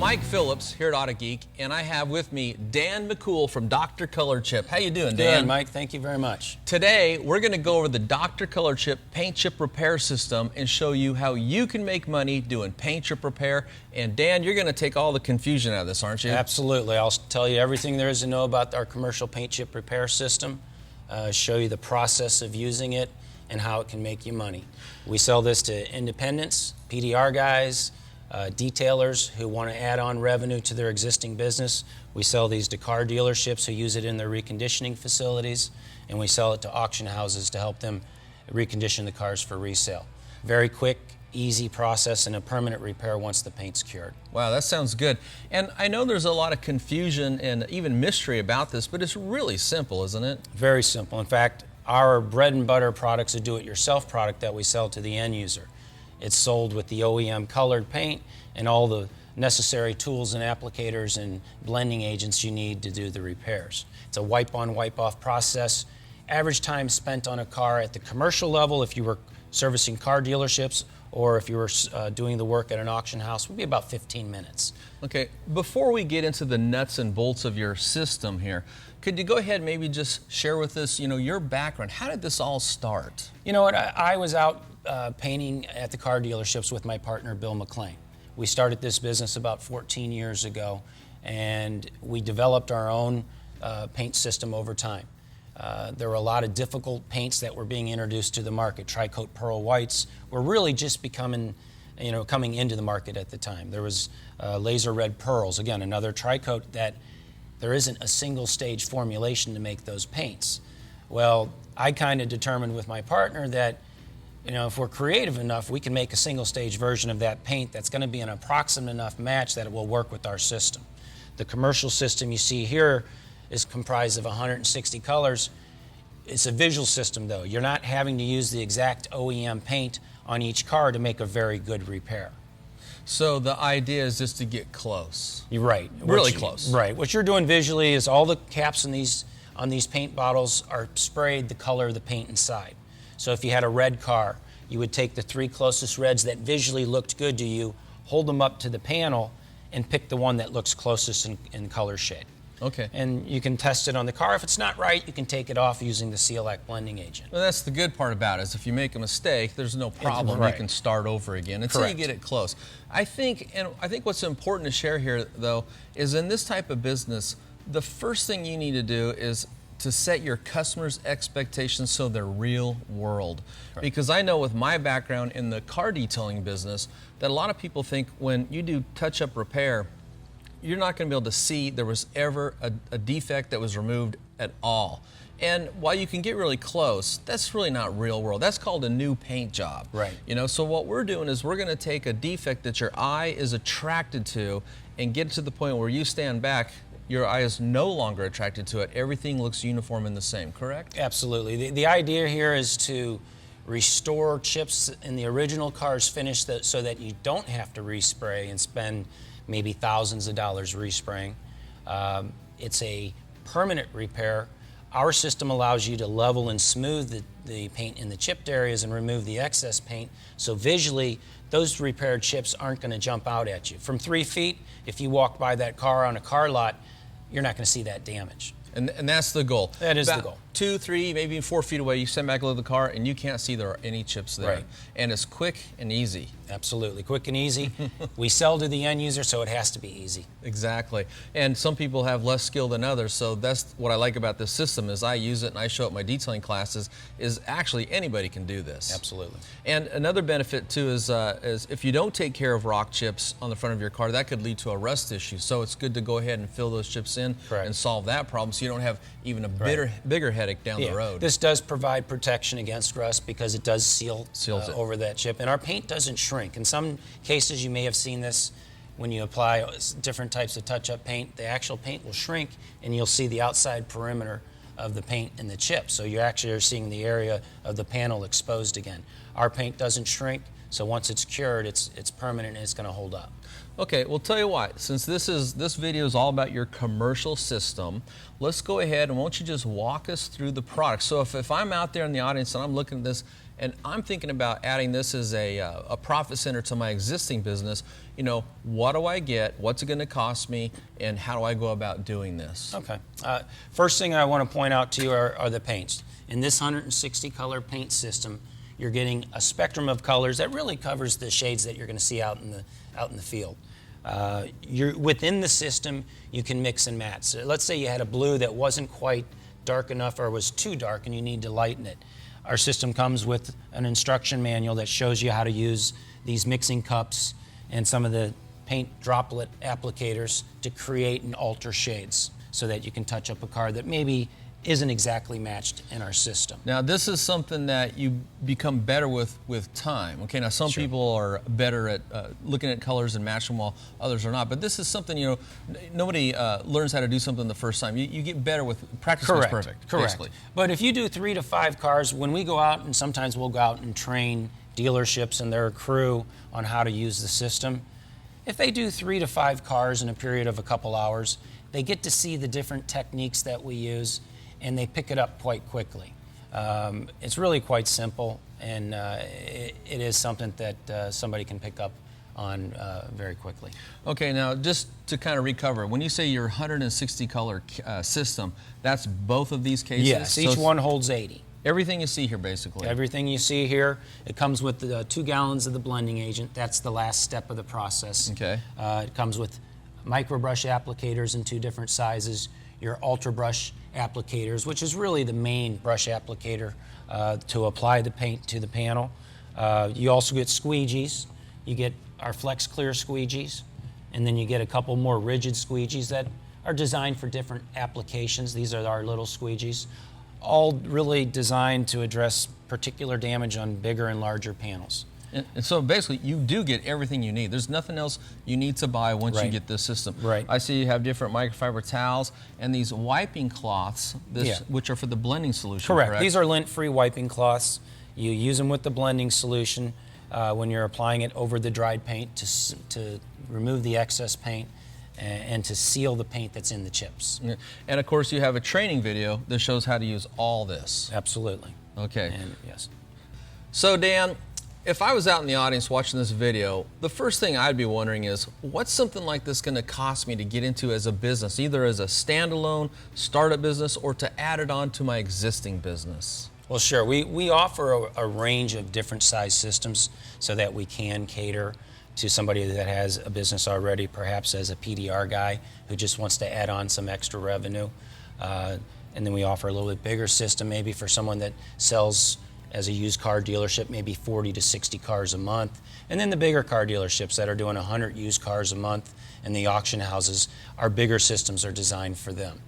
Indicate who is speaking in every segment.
Speaker 1: Mike Phillips here at Autogeek, and I have with me Dan McCool from Dr. ColorChip. How you doing, Dan?
Speaker 2: Good, Mike. Thank you very much.
Speaker 1: Today, we're going to go over the Dr. ColorChip paint chip repair system and show you how you can make money doing paint chip repair. And Dan, you're going to take all the confusion out of this, aren't you?
Speaker 2: Absolutely. I'll tell you everything there is to know about our commercial paint chip repair system, show you the process of using it, and how it can make you money. We sell this to independents, PDR guys, detailers who want to add on revenue to their existing business. We sell these to car dealerships who use it in their reconditioning facilities, and we sell it to auction houses to help them recondition the cars for resale. Very quick, easy process and a permanent repair once the paint's cured.
Speaker 1: Wow, that sounds good. And I know there's a lot of confusion and even mystery about this, but it's really simple, isn't it?
Speaker 2: Very simple. In fact, our bread and butter product's a do-it-yourself product that we sell to the end user. It's sold with the OEM colored paint and all the necessary tools and applicators and blending agents you need to do the repairs. It's a wipe-on, wipe-off process. Average time spent on a car at the commercial level, if you were servicing car dealerships or if you were doing the work at an auction house, would be about 15 minutes.
Speaker 1: Okay, before we get into the nuts and bolts of your system here, could you go ahead and maybe just share with us, your background? How did this all start?
Speaker 2: You know what, I was out painting at the car dealerships with my partner, Bill McLean. We started this business about 14 years ago, and we developed our own paint system over time. There were a lot of difficult paints that were being introduced to the market. Tri-coat pearl whites were really just coming into the market at the time. There was laser red pearls, again, another tri-coat that there isn't a single stage formulation to make those paints. Well, I kind of determined with my partner that if we're creative enough, we can make a single stage version of that paint that's going to be an approximate enough match that it will work with our system. The commercial system you see here is comprised of 160 colors. It's a visual system though. You're not having to use the exact OEM paint on each car to make a very good repair.
Speaker 1: So the idea is just to get close.
Speaker 2: You're right.
Speaker 1: Really close.
Speaker 2: Right. What you're doing visually is all the caps on these paint bottles are sprayed the color of the paint inside. So if you had a red car, you would take the 3 closest reds that visually looked good to you, hold them up to the panel, and pick the one that looks closest in color shade.
Speaker 1: Okay.
Speaker 2: And you can test it on the car. If it's not right, you can take it off using the Sealack blending agent.
Speaker 1: Well, that's the good part about it, is if you make a mistake, there's no problem.
Speaker 2: Right.
Speaker 1: You can start over again until
Speaker 2: Correct.
Speaker 1: you get it close. I think what's important to share here, though, is in this type of business, the first thing you need to do is to set your customers' expectations so they're real world. Right. Because I know with my background in the car detailing business that a lot of people think when you do touch-up repair, you're not going to be able to see there was ever a defect that was removed at all. And while you can get really close, that's really not real world. That's called a new paint job.
Speaker 2: Right.
Speaker 1: So what we're doing is we're going to take a defect that your eye is attracted to and get to the point where you stand back, your eye is no longer attracted to it. Everything looks uniform and the same, correct?
Speaker 2: Absolutely. The idea here is to restore chips in the original car's finish so that you don't have to respray and spend maybe thousands of dollars respraying. It's a permanent repair. Our system allows you to level and smooth the paint in the chipped areas and remove the excess paint. So visually, those repaired chips aren't going to jump out at you. From 3 feet, if you walk by that car on a car lot, you're not going to see that damage.
Speaker 1: And that's the goal.
Speaker 2: That is the goal.
Speaker 1: 2, 3, maybe 4 feet away, you stand back a little the car and you can't see there are any chips there.
Speaker 2: Right.
Speaker 1: And it's quick and easy.
Speaker 2: Absolutely, quick and easy. We sell to the end user, so it has to be easy.
Speaker 1: Exactly. And some people have less skill than others, so that's what I like about this system is I use it and I show up my detailing classes, is actually anybody can do this.
Speaker 2: Absolutely.
Speaker 1: And another benefit too is if you don't take care of rock chips on the front of your car, that could lead to a rust issue. So it's good to go ahead and fill those chips in.
Speaker 2: Correct.
Speaker 1: And solve that problem so you don't have even a bigger headache down the road.
Speaker 2: This does provide protection against rust because it does seal over that chip. And our paint doesn't shrink. In some cases, you may have seen this when you apply different types of touch-up paint. The actual paint will shrink and you'll see the outside perimeter of the paint in the chip. So you actually are seeing the area of the panel exposed again. Our paint doesn't shrink, so once it's cured, it's permanent and it's going to hold up.
Speaker 1: Okay, well, tell you what, since this video is all about your commercial system, let's go ahead and won't you just walk us through the product. So if I'm out there in the audience and I'm looking at this and I'm thinking about adding this as a profit center to my existing business, what do I get, what's it going to cost me, and how do I go about doing this?
Speaker 2: Okay. First thing I want to point out to you are the paints. In this 160 color paint system, you're getting a spectrum of colors that really covers the shades that you're going to see out in the field. You're within the system, you can mix and match. So let's say you had a blue that wasn't quite dark enough or was too dark and you need to lighten it. Our system comes with an instruction manual that shows you how to use these mixing cups and some of the paint droplet applicators to create and alter shades so that you can touch up a car that maybe isn't exactly matched in our system.
Speaker 1: Now, this is something that you become better with time. Okay, now some
Speaker 2: Sure.
Speaker 1: people are better at looking at colors and matching them while others are not. But this is something, nobody learns how to do something the first time. You get better with practice. Makes perfect.
Speaker 2: Correct.
Speaker 1: Basically.
Speaker 2: But if you do 3 to 5 cars, when we go out, and sometimes we'll go out and train dealerships and their crew on how to use the system, if they do 3 to 5 cars in a period of a couple hours, they get to see the different techniques that we use, and they pick it up quite quickly. It's really quite simple, and it is something that somebody can pick up on very quickly.
Speaker 1: Okay, now just to kind of recover, when you say your 160 color system, that's both of these cases?
Speaker 2: Yes,
Speaker 1: So
Speaker 2: each one holds 80.
Speaker 1: Everything you see here, basically.
Speaker 2: Everything you see here, it comes with the 2 gallons of the blending agent. That's the last step of the process.
Speaker 1: Okay.
Speaker 2: It comes with microbrush applicators in 2 different sizes, your ultra brush applicators, which is really the main brush applicator to apply the paint to the panel. You also get squeegees. You get our Flex Clear squeegees, and then you get a couple more rigid squeegees that are designed for different applications. These are our little squeegees, all really designed to address particular damage on bigger and larger panels.
Speaker 1: And so basically, you do get everything you need. There's nothing else you need to buy once you
Speaker 2: Right.
Speaker 1: get this system.
Speaker 2: Right.
Speaker 1: I see you have different microfiber towels and these wiping cloths, which are for the blending solution.
Speaker 2: Correct. These are lint-free wiping cloths. You use them with the blending solution when you're applying it over the dried paint to remove the excess paint and to seal the paint that's in the chips.
Speaker 1: Yeah. And of course, you have a training video that shows how to use all this.
Speaker 2: Absolutely.
Speaker 1: Okay.
Speaker 2: And yes.
Speaker 1: So Dan, if I was out in the audience watching this video, the first thing I'd be wondering is, what's something like this going to cost me to get into as a business, either as a standalone startup business or to add it on to my existing business?
Speaker 2: Well, sure. We offer a range of different size systems so that we can cater to somebody that has a business already, perhaps as a PDR guy who just wants to add on some extra revenue. And then we offer a little bit bigger system maybe for someone that sells as a used car dealership, maybe 40 to 60 cars a month. And then the bigger car dealerships that are doing 100 used cars a month, and the auction houses, our bigger systems are designed for them.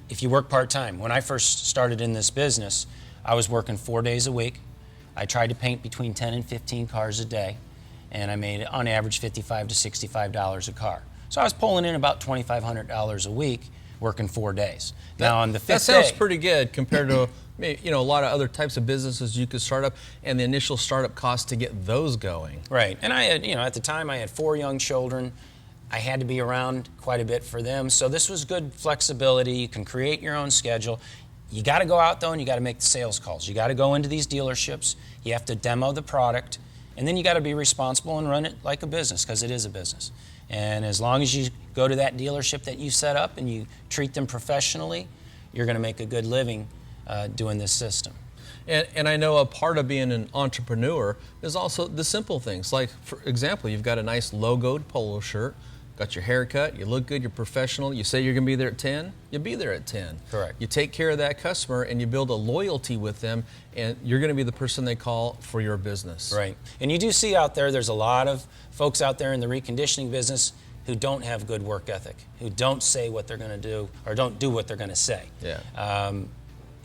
Speaker 2: If you work part-time, when I first started in this business, I was working 4 days a week. I tried to paint between 10 and 15 cars a day, and I made, on average, $55 to $65 a car. So I was pulling in about $2,500 a week, working 4 days. Now on the 5th day,
Speaker 1: that sounds pretty good compared to a lot of other types of businesses you could start up, and the initial startup cost to get those going.
Speaker 2: Right, and I had, at the time I had 4 young children. I had to be around quite a bit for them, so this was good flexibility. You can create your own schedule. You got to go out though, and you got to make the sales calls. You got to go into these dealerships. You have to demo the product, and then you got to be responsible and run it like a business, because it is a business. And as long as you go to that dealership that you set up and you treat them professionally, you're going to make a good living doing this system.
Speaker 1: And I know a part of being an entrepreneur is also the simple things. Like, for example, you've got a nice logoed polo shirt, got your haircut, you look good, you're professional, you say you're going to be there at 10, you'll be there at 10.
Speaker 2: Correct.
Speaker 1: You take care of that customer and you build a loyalty with them, and you're going to be the person they call for your business.
Speaker 2: Right. And you do see out there's a lot of folks out there in the reconditioning business who don't have good work ethic, who don't say what they're going to do or don't do what they're going to say.
Speaker 1: Yeah.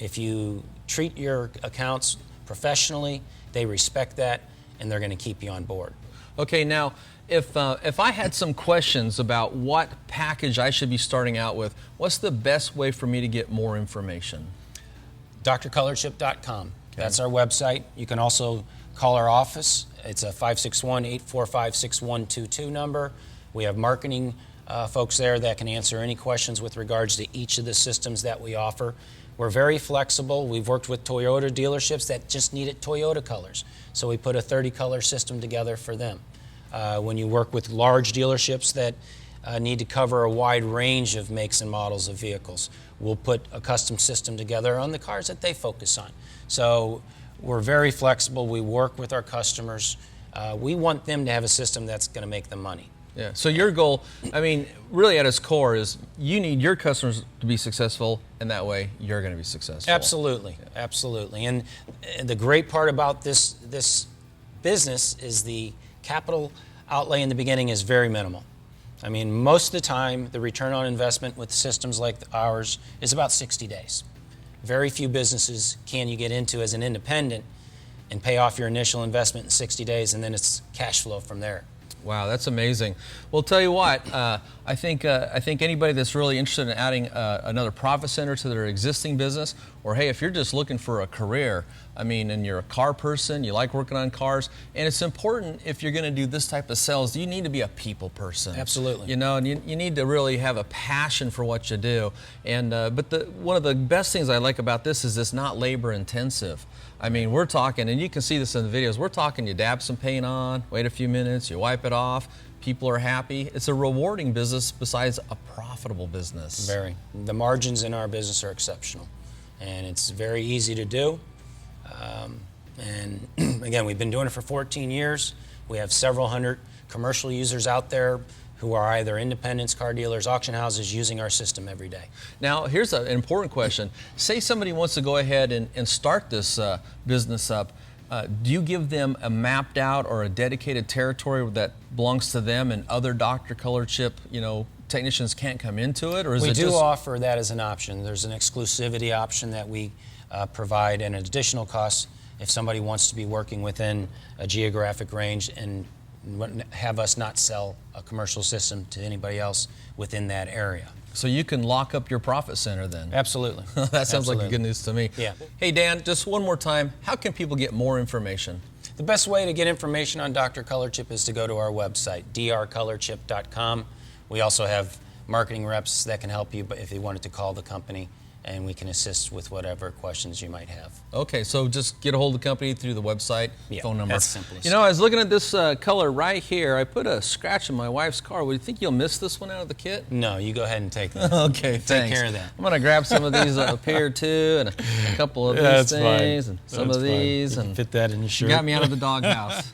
Speaker 2: If you treat your accounts professionally, they respect that, and they're going to keep you on board.
Speaker 1: Okay, now, if I had some questions about what package I should be starting out with, what's the best way for me to get more information?
Speaker 2: drcolorchip.com. Okay. That's our website. You can also call our office. It's a 561-845-6122 number. We have marketing folks there that can answer any questions with regards to each of the systems that we offer. We're very flexible. We've worked with Toyota dealerships that just needed Toyota colors, so we put a 30-color system together for them. When you work with large dealerships that need to cover a wide range of makes and models of vehicles, we'll put a custom system together on the cars that they focus on. So we're very flexible. We work with our customers. We want them to have a system that's going to make them money.
Speaker 1: Yeah. So your goal, I mean, really at its core is you need your customers to be successful, and that way you're going to be successful.
Speaker 2: Absolutely, yeah. Absolutely. And the great part about this business is the capital outlay in the beginning is very minimal. I mean, most of the time, the return on investment with systems like ours is about 60 days. Very few businesses can you get into as an independent and pay off your initial investment in 60 days, and then it's cash flow from there.
Speaker 1: Wow, that's amazing. Well, tell you what, I think anybody that's really interested in adding another profit center to their existing business, or hey, if you're just looking for a career, I mean, and you're a car person, you like working on cars, and it's important if you're going to do this type of sales, you need to be a people person.
Speaker 2: Absolutely.
Speaker 1: You know, and you need to really have a passion for what you do. And but one of the best things I like about this is it's not labor intensive. I mean, we're talking, and you can see this in the videos, we're talking you dab some paint on, wait a few minutes, you wipe it off, people are happy. It's a rewarding business besides a profitable business.
Speaker 2: Very. The margins in our business are exceptional, and it's very easy to do. And again, we've been doing it for 14 years. We have several hundred commercial users out there who are either independents, car dealers, auction houses using our system every day.
Speaker 1: Now, here's an important question. Say somebody wants to go ahead and start this business up. Do you give them a mapped out or a dedicated territory that belongs to them and other Dr. ColorChip, technicians can't come into it? Or is
Speaker 2: we
Speaker 1: it
Speaker 2: do
Speaker 1: just...
Speaker 2: offer that as an option. There's an exclusivity option that we provide and an additional cost if somebody wants to be working within a geographic range and have us not sell a commercial system to anybody else within that area.
Speaker 1: So you can lock up your profit center then?
Speaker 2: Absolutely.
Speaker 1: That sounds like good news to me.
Speaker 2: Yeah.
Speaker 1: Hey Dan, just one more time, how can people get more information?
Speaker 2: The best way to get information on Dr. ColorChip is to go to our website, drcolorchip.com. We also have marketing reps that can help you if you wanted to call the company, and we can assist with whatever questions you might have.
Speaker 1: Okay, so just get a hold of the company through the website, phone number.
Speaker 2: That's simple.
Speaker 1: I was looking at this color right here. I put a scratch in my wife's car. Would you think you'll miss this one out of the kit?
Speaker 2: No, you go ahead and take that.
Speaker 1: Okay, thanks.
Speaker 2: Take care of that.
Speaker 1: I'm going to grab some of these up here too, and a couple of these things, and some of these.
Speaker 2: And fit that in your shirt.
Speaker 1: You got me out of the doghouse.